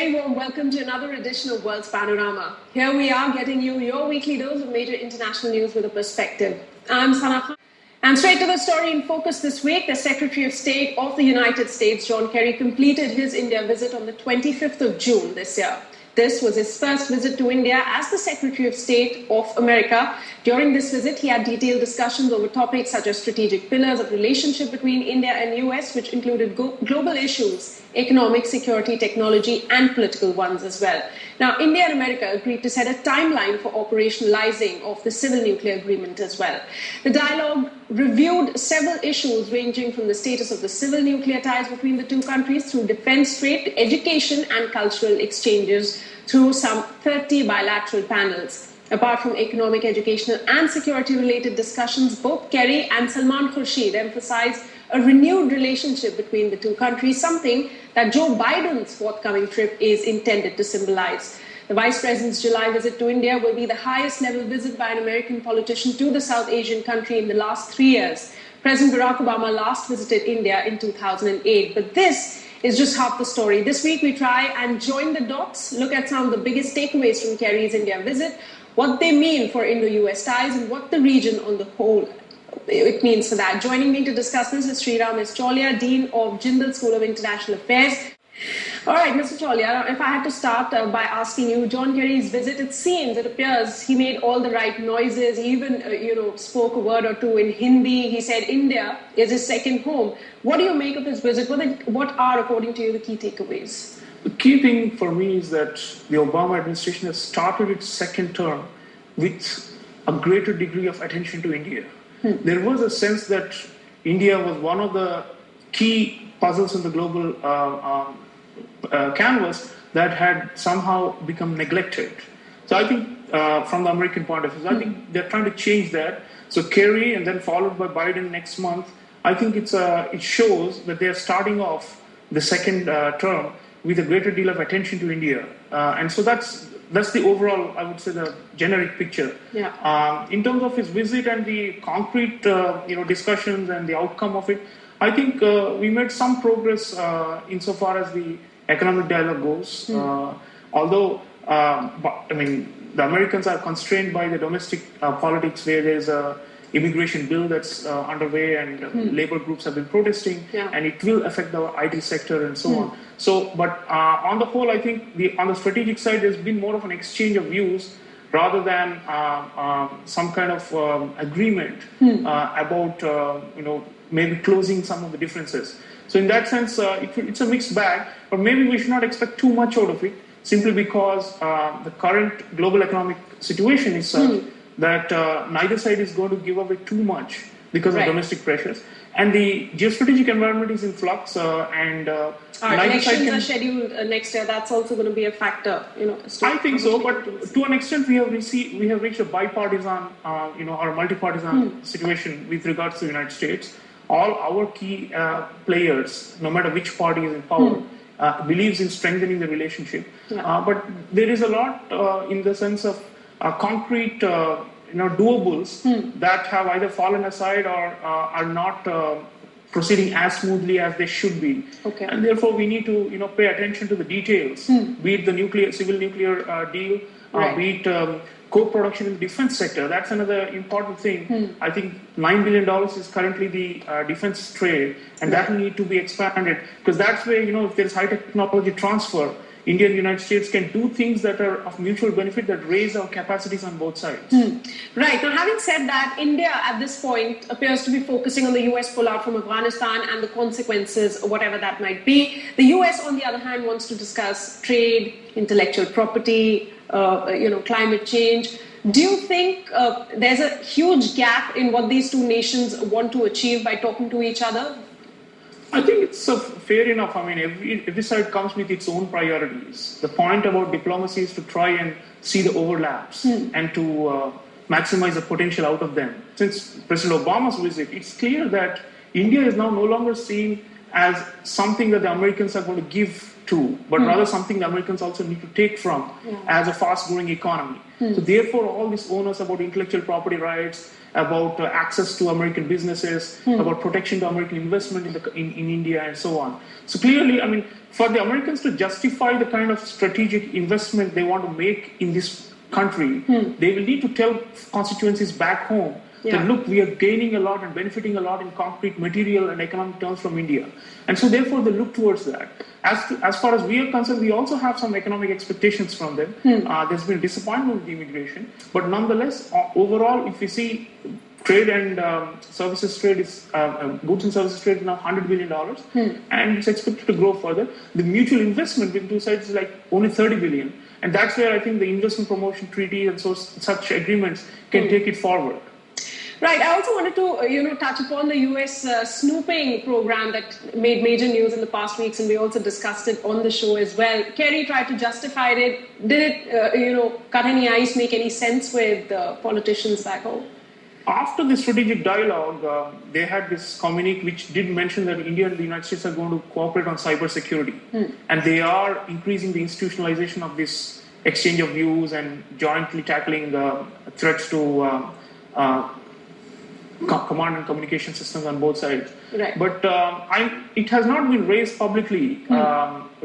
very warm welcome to another edition of World's Panorama. Here we are getting you your weekly dose of major international news with a perspective. I'm Sana Khan. And straight to the story in focus this week, the Secretary of State of the United States, John Kerry, completed his India visit on the 25th of June this year. This was his first visit to India as the Secretary of State of America. During this visit, he had detailed discussions over topics such as strategic pillars of relationship between India and US, which included global issues, economic, security, technology, and political ones as well. Now, India and America agreed to set a timeline for operationalizing of the civil nuclear agreement as well. The dialogue reviewed several issues ranging from the status of the civil nuclear ties between the two countries through defense trade, education, and cultural exchanges through some 30 bilateral panels. Apart from economic, educational, and security-related discussions, both Kerry and Salman Khurshid emphasized a renewed relationship between the two countries, something that Joe Biden's forthcoming trip is intended to symbolize. The Vice President's July visit to India will be the highest-level visit by an American politician to the South Asian country in the last 3 years. President Barack Obama last visited India in 2008, but this is just half the story. This week, we try and join the dots, look at some of the biggest takeaways from Kerry's India visit, what they mean for Indo-US ties, and what the region on the whole it means for that. Joining me to discuss this is Sreeram Chaulia, Dean of Jindal School of International Affairs. All right, Mr. Chaulia, if I had to start by asking you, John Kerry's visit, it appears, he made all the right noises. He even, spoke a word or two in Hindi. He said India is his second home. What do you make of his visit? What are, according to you, the key takeaways? The key thing for me is that the Obama administration has started its second term with a greater degree of attention to India. There was a sense that India was one of the key puzzles in the global canvas that had somehow become neglected. So I think from the American point of view, I think they're trying to change that. So Kerry and then followed by Biden next month, I think it shows that they're starting off the second term with a greater deal of attention to India. And so that's the overall, I would say, the generic picture. Yeah. In terms of his visit and the concrete, discussions and the outcome of it, I think we made some progress insofar as the economic dialogue goes. Although, the Americans are constrained by the domestic politics, where there's a immigration bill that's underway and labor groups have been protesting, and it will affect the IT sector and so on. So, but on the whole, I think on the strategic side, there's been more of an exchange of views rather than some kind of agreement about, maybe closing some of the differences. So in that sense, it's a mixed bag, but maybe we should not expect too much out of it, simply because the current global economic situation is such that neither side is going to give away too much because of domestic pressures. And the geostrategic environment is in flux, and elections are scheduled next year. That's also going to be a factor, I think so, but to an extent, we have reached a bipartisan, or multi-partisan situation with regards to the United States. All our key players, no matter which party is in power, believes in strengthening the relationship. But there is a lot in the sense of concrete, doables that have either fallen aside or are not proceeding as smoothly as they should be. Okay. And therefore, we need to, pay attention to the details, be it the civil nuclear deal, be it co-production in the defense sector. That's another important thing. I think $9 billion is currently the defense trade, and that will need to be expanded, because that's where, if there's high technology transfer, India and the United States can do things that are of mutual benefit, that raise our capacities on both sides. Right. Now, having said that, India at this point appears to be focusing on the US pullout from Afghanistan and the consequences, whatever that might be. The US, on the other hand, wants to discuss trade, intellectual property, climate change. Do you think there's a huge gap in what these two nations want to achieve by talking to each other? I think it's fair enough. Every side comes with its own priorities. The point about diplomacy is to try and see the overlaps and to maximize the potential out of them. Since President Obama's visit, it's clear that India is now no longer seen as something that the Americans are going to give to, but rather something the Americans also need to take from as a fast-growing economy. So therefore, all these onus about intellectual property rights, about access to American businesses, about protection to American investment in India, and so on. So clearly, I mean, for the Americans to justify the kind of strategic investment they want to make in this country, they will need to tell constituencies back home that, look, we are gaining a lot and benefiting a lot in concrete material and economic terms from India. And so therefore they look towards that. As far as we are concerned, we also have some economic expectations from them. There's been disappointment with the immigration. But nonetheless, overall, if we see trade and services trade is, goods and services trade is now $100 billion, and it's expected to grow further. The mutual investment between two sides is like only $30 billion. And that's where I think the investment promotion treaty and such agreements can take it forward. Right. I also wanted to, touch upon the U.S. Snooping program that made major news in the past weeks, and we also discussed it on the show as well. Kerry tried to justify it. Did it, cut any ice, make any sense with politicians back home? After the strategic dialogue, they had this communique which did mention that India and the United States are going to cooperate on cybersecurity. And they are increasing the institutionalization of this exchange of views and jointly tackling threats to command and communication systems on both sides. Right. But it has not been raised publicly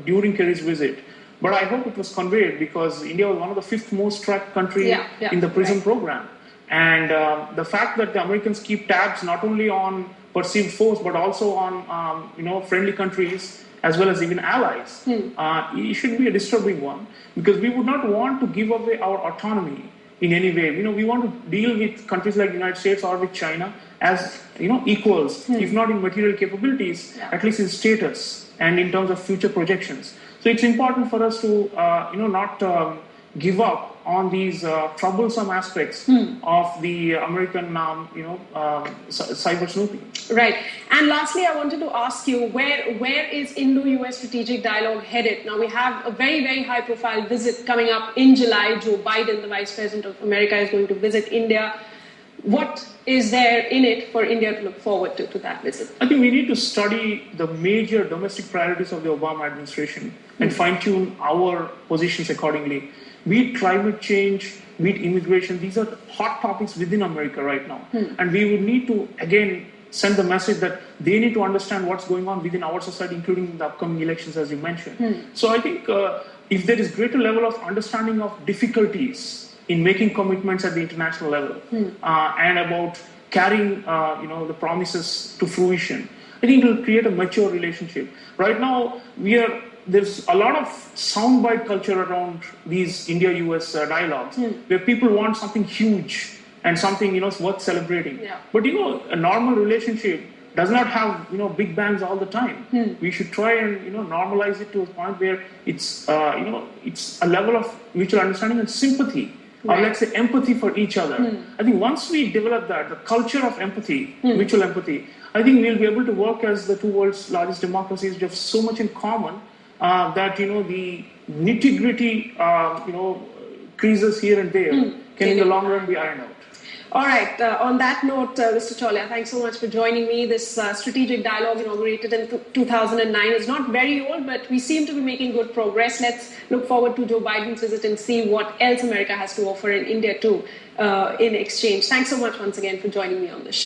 during Kerry's visit. But I hope it was conveyed because India was one of the fifth most tracked country in the PRISM program. And the fact that the Americans keep tabs not only on perceived foes but also on friendly countries as well as even allies, it should be a disturbing one because we would not want to give away our autonomy in any way. We want to deal with countries like the United States or with China as equals, if not in material capabilities, at least in status and in terms of future projections. So it's important for us to not give up on these troublesome aspects of the American cyber snooping. Right. And lastly, I wanted to ask you, where is Indo-US strategic dialogue headed? Now, we have a very, very high-profile visit coming up in July. Joe Biden, the Vice President of America, is going to visit India. What is there in it for India to look forward to that visit? I think we need to study the major domestic priorities of the Obama administration and fine-tune our positions accordingly. Be it climate change, be it immigration, these are hot topics within America right now. And we would need to, again, send the message that they need to understand what's going on within our society, including the upcoming elections, as you mentioned. So I think if there is greater level of understanding of difficulties in making commitments at the international level and about carrying the promises to fruition, I think it will create a mature relationship. Right now, there's a lot of soundbite culture around these India-US dialogues, where people want something huge and something worth celebrating. But a normal relationship does not have big bangs all the time. We should try and normalize it to a point where it's it's a level of mutual understanding and sympathy, or let's say empathy for each other. I think once we develop that, the culture of empathy, mutual empathy, I think we'll be able to work as the two world's largest democracies. We have so much in common that the nitty-gritty creases here and there can in the long run be ironed out. All right. On that note, Mr. Chaulia, thanks so much for joining me. This strategic dialogue inaugurated in 2009 is not very old, but we seem to be making good progress. Let's look forward to Joe Biden's visit and see what else America has to offer in India too in exchange. Thanks so much once again for joining me on this show.